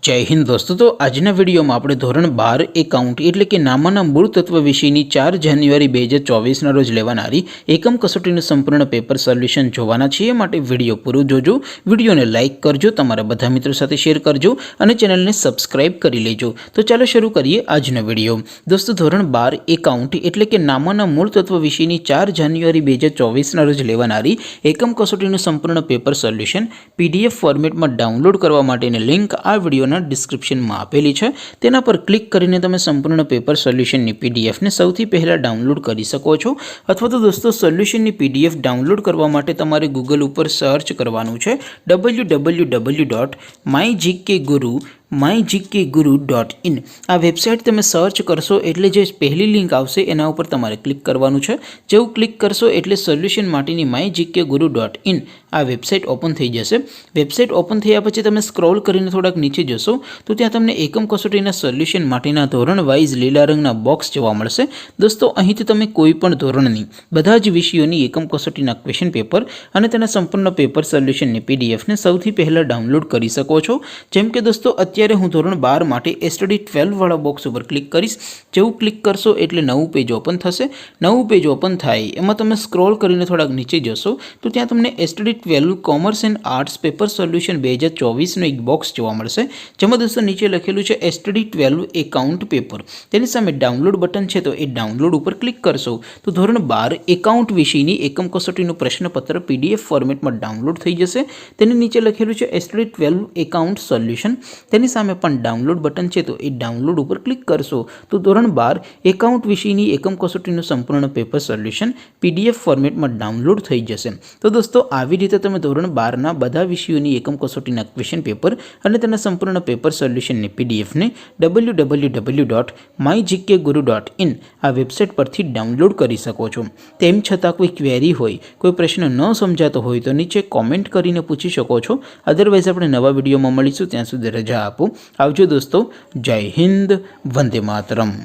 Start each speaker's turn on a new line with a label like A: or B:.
A: जय हिंद दोस्तों। तो आजना वीडियो में આપણે ધોરણ 12 એકાઉન્ટ એટલે કે નામાના મૂળ તત્વ વિષયની 4 જાન્યુઆરી 2024 ના રોજ લેવાનારી એકમ કસોટીનું સંપૂર્ણ પેપર સોલ્યુશન જોવાના છીએ। માટે વિડિયો પૂરો જોજો, વિડિયોને લાઈક કરજો, તમારા બધા મિત્રો સાથે શેર કરજો અને ચેનલને સબસ્ક્રાઇબ કરી લેજો। તો ચાલો શરૂ કરીએ આજનો વિડિયો। દોસ્તો ધોરણ 12 એકાઉન્ટ એટલે કે નામાના મૂળ તત્વ વિષયની 4 જાન્યુઆરી 2024 ના રોજ લેવાનારી એકમ કસોટીનું સંપૂર્ણ પેપર સોલ્યુશન PDF ફોર્મેટમાં ડાઉનલોડ કરવા માટેની લિંક આ વિડિયો डिस्क्रिप्शन में आपेली है। तेना पर क्लिक करीने तमे संपूर्ण पेपर सोल्यूशन नी PDF ने सौथी पहला डाउनलॉड करी सको छो। अथवा तो दोस्तों सोल्यूशन नी PDF डाउनलॉड करवा माटे तमारे गूगल पर सर्च करवानुं छे www.mygkguru.in। आ वेबसाइट तमे सर्च करशो एटले जे पहली लिंक आवशे एना उपर तमारे क्लिक करवानुं छे। जेवुं क्लिक करशो एटले सोल्यूशन माटेनी mygkguru.in आ वेबसाइट ओपन थई जशे। वेबसाइट ओपन थया पछी तमे स्क्रॉल करीने थोड़ाक नीचे जशो तो त्यां तमने एकम कसोटीना सोल्यूशन माटेना धोरण वाइज लीला रंगना बॉक्स जोवा मळशे। दोस्तों અહીંથી તમે કોઈ પણ ધોરણની બધા જ વિષયોની એકમ કસોટીના ક્વેશ્ચન પેપર અને તેના સંપૂર્ણ પેપર સોલ્યુશનની PDF ને સૌથી પહેલા ડાઉનલોડ કરી શકો છો। જેમ કે દોસ્તો અત્યારે હું ધોરણ 12 માટે STD 12 વાળા બોક્સ ઉપર ક્લિક કરીશ। જેવું ક્લિક કરશો એટલે નવું પેજ ઓપન થશે। નવું પેજ ઓપન થાય એમાં તમે સ્ક્રોલ કરીને થોડાક નીચે જશો તો ત્યાં તમને STD 12 commerce and arts paper solution 2024 નો એક બોક્સ જોવા મળશે। જેમાં दोस्तों नीचे लखेलू है STD 12 एकाउंट पेपर। तेनी सामे डाउनलॉड बटन है तो ये डाउनलॉड पर क्लिक करशो तो धोरण 12 एकाउंट विषयनी एकम कसोटीनुं प्रश्नपत्र PDF फॉर्मेट में डाउनलॉड थई जशे। तेनी नीचे लखेलू है STD 12 एकाउंट सोल्यूशन। तेनी सामे पण डाउनलॉड बटन है तो ये डाउनलॉड पर क्लिक करशो तो धोरण 12 एकाउंट विषयनी एकम कसोटीनुं संपूर्ण पेपर सोल्यूशन PDF फॉर्मेट में डाउनलॉड थई जशे। तो दोस्तों आवी रीते तमे धोरण 12 ना बधा विषयोनी एकम कसोटीना क्वेश्चन पेपर अने तेना संपूर्ण पेपर सोल्यूशन ने PDF ने www.mygkguru.in आ वेबसाइट पर थी डाउनलॉड करी सको छो। तेम छतां कोई क्वेरी होय, कोई प्रश्न न समजातो होय तो नीचे कॉमेंट करीने पूछी शको छो। अदरवाइज आपणे नवा विडियो में मळीशुं, त्यां सुधी रजा आपो। आवजो दोस्तों। जय हिंद, वंदे मातरम।